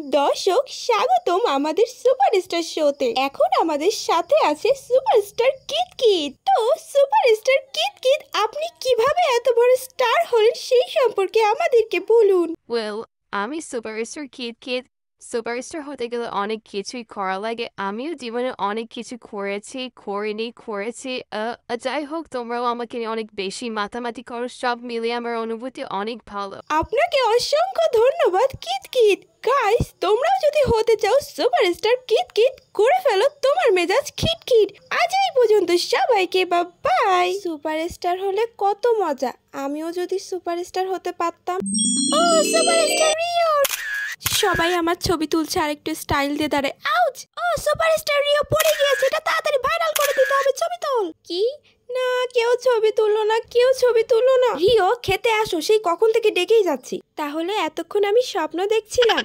দর্শক স্বাগতম আমাদের সুপারস্টার শোতে। এখন আমাদের সাথে আছে সুপারস্টার কিতকিত। তো সুপারস্টার কিতকিত, আপনি কিভাবে এত বড় স্টার হলেন সেই সম্পর্কে আমাদেরকে বলুন। ওয়েল, আমি সুপারস্টার কিতকিত। সুপারস্টার হতে গেলে অনেক কিছুই করা লাগে। আমিও জীবনে অনেক কিছু করেছি। যাই হোক, তোমরাও আমাকে নিয়ে অনেক বেশি মাতামাতি করো। সব মিলিয়ে আমার অনুভূতি অনেক ভালো। আপনাকে অসংখ্য ধন্যবাদ কিতকিত। গাইস, তোমরাও যদি হতে চাও সুপারস্টার কিতকিত, করে ফেলো তোমার মেজাজ খিটখিট। আজ এই পর্যন্ত, সবাইকে বাই। সুপারস্টার হলে কত মজা, আমিও যদি সুপারস্টার হতে পারতাম। ও সুপারস্টার রিও, সবাই আমার ছবি তুলছে আর একটু স্টাইল দিয়ে দাঁড়ায়। আউচ! ও সুপারস্টার রিও পড়ে গিয়েছে, এটা তাড়াতাড়ি ভাইরাল করে দিতে হবে। ছবি তোল। কি? না, কেউ ছবি তুললো না, কেউ ছবি তুললো না। রিও, খেতে আসো, সেই কখন থেকে ডেকেই যাচ্ছি। তাহলে এতক্ষণ আমি স্বপ্ন দেখছিলাম।